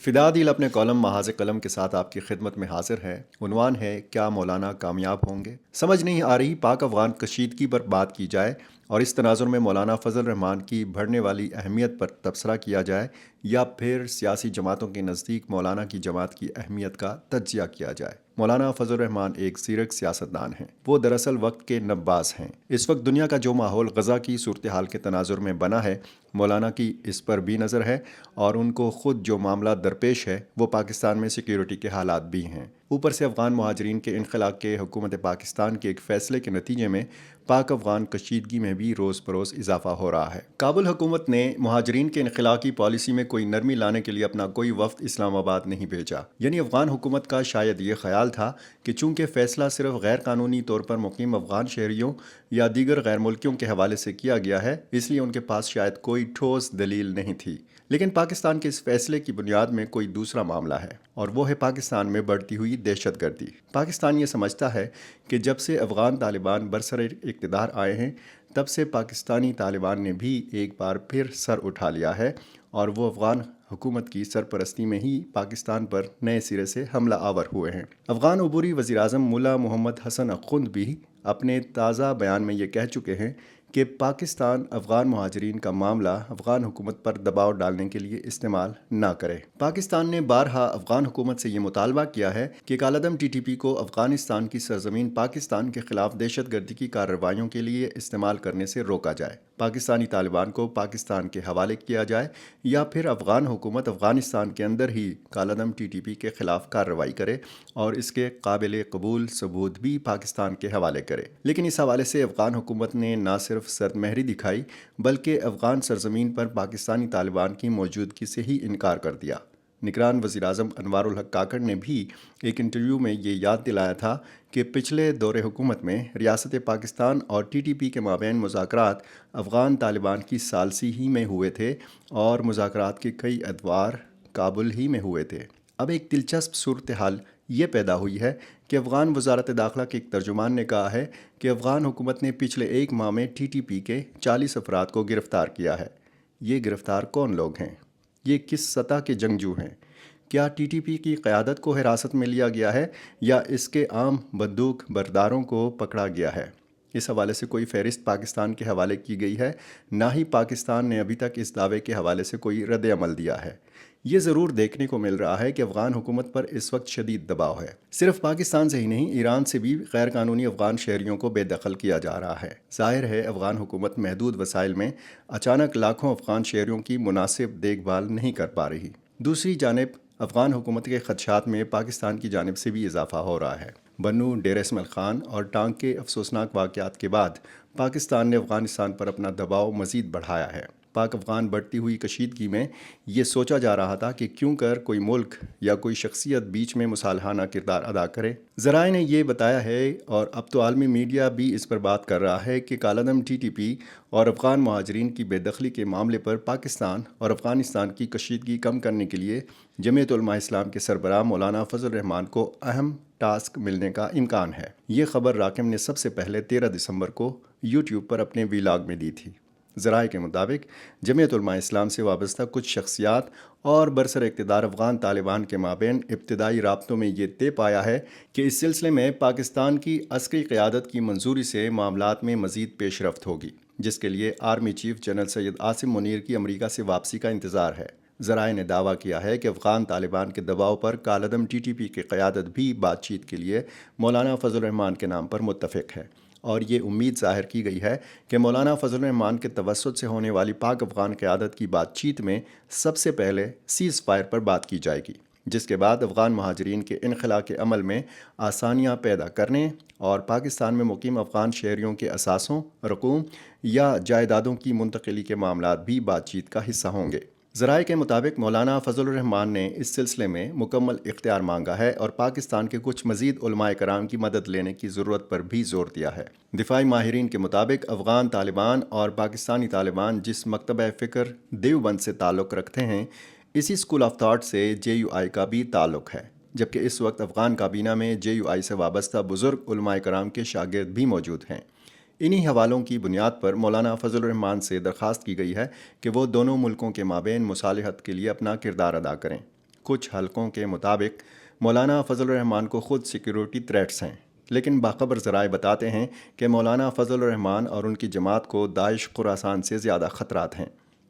فدادیل اپنے کالم محاذ قلم کے ساتھ آپ کی خدمت میں حاضر ہے۔ عنوان ہے کیا مولانا کامیاب ہوں گے؟ سمجھ نہیں آ رہی پاک افغان کشیدگی پر بات کی جائے اور اس تناظر میں مولانا فضل الرحمان کی بڑھنے والی اہمیت پر تبصرہ کیا جائے یا پھر سیاسی جماعتوں کے نزدیک مولانا کی جماعت کی اہمیت کا تجزیہ کیا جائے۔ مولانا فضل الرحمان ایک زیرک سیاستدان ہیں۔ وہ دراصل وقت کے نباز ہیں۔ اس وقت دنیا کا جو ماحول غزہ کی صورتحال کے تناظر میں بنا ہے، مولانا کی اس پر بھی نظر ہے اور ان کو خود جو معاملہ درپیش ہے وہ پاکستان میں سیکیورٹی کے حالات بھی ہیں۔ اوپر سے افغان مہاجرین کے انخلا کے حکومت پاکستان کے ایک فیصلے کے نتیجے میں پاک افغان کشیدگی میں بھی روز بروز اضافہ ہو رہا ہے۔ کابل حکومت نے مہاجرین کے انخلا کی پالیسی میں کوئی نرمی لانے کے لیے اپنا کوئی وفد اسلام آباد نہیں بھیجا۔ یعنی افغان حکومت کا شاید یہ خیال تھا کہ چونکہ فیصلہ صرف غیر قانونی طور پر مقیم افغان شہریوں یا دیگر غیر ملکیوں کے حوالے سے کیا گیا ہے، اس لیے ان کے پاس شاید کوئی ٹھوس دلیل نہیں تھی۔ لیکن پاکستان کے اس فیصلے کی بنیاد میں کوئی دوسرا معاملہ ہے اور وہ ہے پاکستان میں بڑھتی ہوئی دہشت گردی۔ پاکستان یہ سمجھتا ہے کہ جب سے افغان طالبان برسر اقتدار آئے ہیں تب سے پاکستانی طالبان نے بھی ایک بار پھر سر اٹھا لیا ہے اور وہ افغان حکومت کی سرپرستی میں ہی پاکستان پر نئے سرے سے حملہ آور ہوئے ہیں۔ افغان عبوری وزیراعظم ملا محمد حسن اخند بھی اپنے تازہ بیان میں یہ کہہ چکے ہیں کہ پاکستان افغان مہاجرین کا معاملہ افغان حکومت پر دباؤ ڈالنے کے لیے استعمال نہ کرے۔ پاکستان نے بارہا افغان حکومت سے یہ مطالبہ کیا ہے کہ کالعدم ٹی ٹی پی کو افغانستان کی سرزمین پاکستان کے خلاف دہشت گردی کی کارروائیوں کے لیے استعمال کرنے سے روکا جائے، پاکستانی طالبان کو پاکستان کے حوالے کیا جائے یا پھر افغان حکومت افغانستان کے اندر ہی کالعدم ٹی ٹی پی کے خلاف کارروائی کرے اور اس کے قابل قبول ثبوت بھی پاکستان کے حوالے کرے۔ لیکن اس حوالے سے افغان حکومت نے نہ صرف سرد مہری دکھائی بلکہ افغان سرزمین پر پاکستانی طالبان کی موجودگی سے ہی انکار کر دیا۔ نگران وزیراعظم انوار الحق کاکڑ نے بھی ایک انٹرویو میں یہ یاد دلایا تھا کہ پچھلے دور حکومت میں ریاست پاکستان اور ٹی ٹی پی کے مابین مذاکرات افغان طالبان کی ثالثی ہی میں ہوئے تھے اور مذاکرات کے کئی ادوار کابل ہی میں ہوئے تھے۔ اب ایک دلچسپ صورتحال یہ پیدا ہوئی ہے کہ افغان وزارت داخلہ کے ایک ترجمان نے کہا ہے کہ افغان حکومت نے پچھلے ایک ماہ میں ٹی ٹی پی کے 40 افراد کو گرفتار کیا ہے۔ یہ گرفتار کون لوگ ہیں؟ یہ کس سطح کے جنگجو ہیں؟ کیا ٹی ٹی پی کی قیادت کو حراست میں لیا گیا ہے یا اس کے عام بندوق برداروں کو پکڑا گیا ہے؟ اس حوالے سے کوئی فہرست پاکستان کے حوالے کی گئی ہے، نہ ہی پاکستان نے ابھی تک اس دعوے کے حوالے سے کوئی رد عمل دیا ہے۔ یہ ضرور دیکھنے کو مل رہا ہے کہ افغان حکومت پر اس وقت شدید دباؤ ہے۔ صرف پاکستان سے ہی نہیں، ایران سے بھی غیر قانونی افغان شہریوں کو بے دخل کیا جا رہا ہے۔ ظاہر ہے افغان حکومت محدود وسائل میں اچانک لاکھوں افغان شہریوں کی مناسب دیکھ بھال نہیں کر پا رہی۔ دوسری جانب افغان حکومت کے خدشات میں پاکستان کی جانب سے بھی اضافہ ہو رہا ہے۔ بنو، ڈیر اسماعیل خان اور ٹانک کے افسوسناک واقعات کے بعد پاکستان نے افغانستان پر اپنا دباؤ مزید بڑھایا ہے۔ پاک افغان بڑھتی ہوئی کشیدگی میں یہ سوچا جا رہا تھا کہ کیوں کر کوئی ملک یا کوئی شخصیت بیچ میں مصالحانہ کردار ادا کرے۔ ذرائع نے یہ بتایا ہے اور اب تو عالمی میڈیا بھی اس پر بات کر رہا ہے کہ کالعدم ٹی ٹی پی اور افغان مہاجرین کی بے دخلی کے معاملے پر پاکستان اور افغانستان کی کشیدگی کم کرنے کے لیے جمعیت علماء اسلام کے سربراہ مولانا فضل الرحمان کو اہم ٹاسک ملنے کا امکان ہے۔ یہ خبر راکم نے سب سے پہلے 13 دسمبر کو یوٹیوب پر اپنے ویلاگ میں دی تھی۔ ذرائع کے مطابق جمعیت علماء اسلام سے وابستہ کچھ شخصیات اور برسر اقتدار افغان طالبان کے مابین ابتدائی رابطوں میں یہ طے پایا ہے کہ اس سلسلے میں پاکستان کی عسکری قیادت کی منظوری سے معاملات میں مزید پیش رفت ہوگی، جس کے لیے army chief general Syed Asim Munir کی امریکہ سے واپسی کا انتظار ہے۔ ذرائع نے دعویٰ کیا ہے کہ افغان طالبان کے دباؤ پر کالعدم ٹی ٹی پی کی قیادت بھی بات چیت کے لیے مولانا فضل الرحمان کے نام پر متفق ہے اور یہ امید ظاہر کی گئی ہے کہ مولانا فضل الرحمان کے توسط سے ہونے والی پاک افغان قیادت کی بات چیت میں سب سے پہلے سیز فائر پر بات کی جائے گی، جس کے بعد افغان مہاجرین کے انخلا کے عمل میں آسانیاں پیدا کرنے اور پاکستان میں مقیم افغان شہریوں کے اثاثوں، رقوم یا جائیدادوں کی منتقلی کے معاملات بھی بات چیت کا حصہ ہوں گے۔ ذرائع کے مطابق مولانا فضل الرحمان نے اس سلسلے میں مکمل اختیار مانگا ہے اور پاکستان کے کچھ مزید علماء کرام کی مدد لینے کی ضرورت پر بھی زور دیا ہے۔ دفاعی ماہرین کے مطابق افغان طالبان اور پاکستانی طالبان جس مکتبہ فکر دیوبند سے تعلق رکھتے ہیں، اسی اسکول آف تھاٹ سے جے یو آئی کا بھی تعلق ہے، جبکہ اس وقت افغان کابینہ میں جے یو آئی سے وابستہ بزرگ علماء کرام کے شاگرد بھی موجود ہیں۔ انہی حوالوں کی بنیاد پر مولانا فضل الرحمان سے درخواست کی گئی ہے کہ وہ دونوں ملکوں کے مابین مصالحت کے لیے اپنا کردار ادا کریں۔ کچھ حلقوں کے مطابق مولانا فضل الرحمان کو خود سیکیورٹی تھریٹس ہیں، لیکن باخبر ذرائع بتاتے ہیں کہ مولانا فضل الرحمان اور ان کی جماعت کو داعش خراسان سے زیادہ خطرات ہیں۔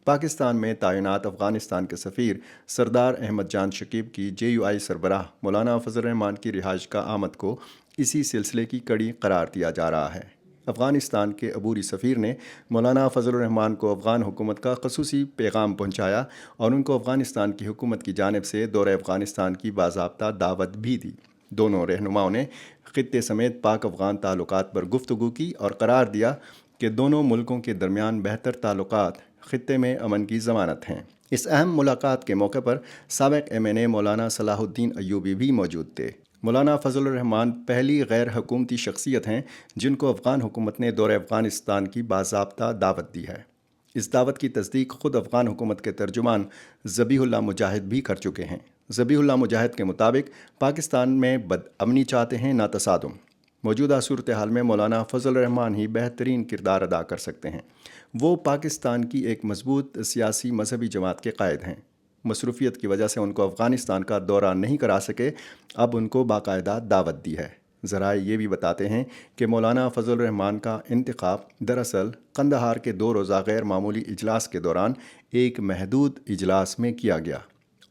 پاکستان میں تعینات افغانستان کے سفیر سردار احمد جان شکیب کی JUI سربراہ مولانا فضل الرحمان کی رہائش کا آمد کو اسی سلسلے کی کڑی قرار دیا جا رہا ہے۔ افغانستان کے عبوری سفیر نے مولانا فضل الرحمان کو افغان حکومت کا خصوصی پیغام پہنچایا اور ان کو افغانستان کی حکومت کی جانب سے دورہ افغانستان کی باضابطہ دعوت بھی دی۔ دونوں رہنماؤں نے خطے سمیت پاک افغان تعلقات پر گفتگو کی اور قرار دیا کہ دونوں ملکوں کے درمیان بہتر تعلقات خطے میں امن کی ضمانت ہیں۔ اس اہم ملاقات کے موقع پر سابق MNA مولانا صلاح الدین ایوبی بھی موجود تھے۔ مولانا فضل الرحمان پہلی غیر حکومتی شخصیت ہیں جن کو افغان حکومت نے دورہ افغانستان کی باضابطہ دعوت دی ہے۔ اس دعوت کی تصدیق خود افغان حکومت کے ترجمان ذبیح اللہ مجاہد بھی کر چکے ہیں۔ ذبیح اللہ مجاہد کے مطابق پاکستان میں بدامنی چاہتے ہیں نہ تصادم۔ موجودہ صورتحال میں مولانا فضل الرحمان ہی بہترین کردار ادا کر سکتے ہیں۔ وہ پاکستان کی ایک مضبوط سیاسی مذہبی جماعت کے قائد ہیں۔ مصروفیت کی وجہ سے ان کو افغانستان کا دورہ نہیں کرا سکے، اب ان کو باقاعدہ دعوت دی ہے۔ ذرائع یہ بھی بتاتے ہیں کہ مولانا فضل الرحمان کا انتخاب دراصل قندھار کے 2 روزہ غیر معمولی اجلاس کے دوران ایک محدود اجلاس میں کیا گیا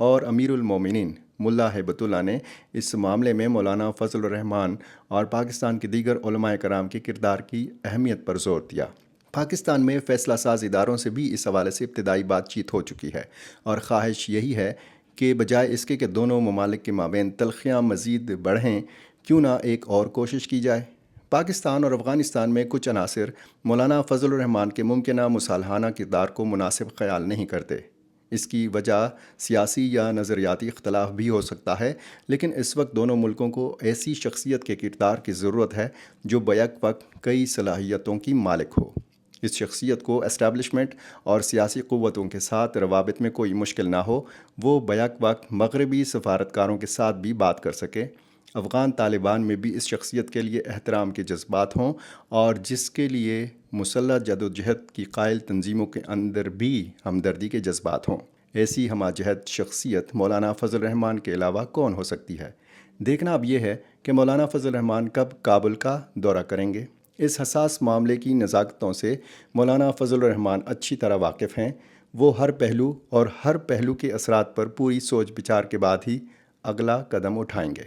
اور امیر المومنین ملا ہیبت اللہ نے اس معاملے میں مولانا فضل الرحمان اور پاکستان کے دیگر علماء کرام کے کردار کی اہمیت پر زور دیا۔ پاکستان میں فیصلہ ساز اداروں سے بھی اس حوالے سے ابتدائی بات چیت ہو چکی ہے اور خواہش یہی ہے کہ بجائے اس کے کہ دونوں ممالک کے مابین تلخیاں مزید بڑھیں، کیوں نہ ایک اور کوشش کی جائے۔ پاکستان اور افغانستان میں کچھ عناصر مولانا فضل الرحمان کے ممکنہ مصالحانہ کردار کو مناسب خیال نہیں کرتے۔ اس کی وجہ سیاسی یا نظریاتی اختلاف بھی ہو سکتا ہے، لیکن اس وقت دونوں ملکوں کو ایسی شخصیت کے کردار کی ضرورت ہے جو بیک وقت کئی صلاحیتوں کی مالک ہو۔ اس شخصیت کو اسٹیبلشمنٹ اور سیاسی قوتوں کے ساتھ روابط میں کوئی مشکل نہ ہو، وہ بیک وقت مغربی سفارتکاروں کے ساتھ بھی بات کر سکے، افغان طالبان میں بھی اس شخصیت کے لیے احترام کے جذبات ہوں اور جس کے لیے مسلح جدوجہد کی قائل تنظیموں کے اندر بھی ہمدردی کے جذبات ہوں۔ ایسی ہمہ جہد شخصیت مولانا فضل الرحمان کے علاوہ کون ہو سکتی ہے؟ دیکھنا اب یہ ہے کہ مولانا فضل الرحمان کب کابل کا دورہ کریں گے۔ اس حساس معاملے کی نزاکتوں سے مولانا فضل الرحمان اچھی طرح واقف ہیں۔ وہ ہر پہلو کے اثرات پر پوری سوچ بچار کے بعد ہی اگلا قدم اٹھائیں گے۔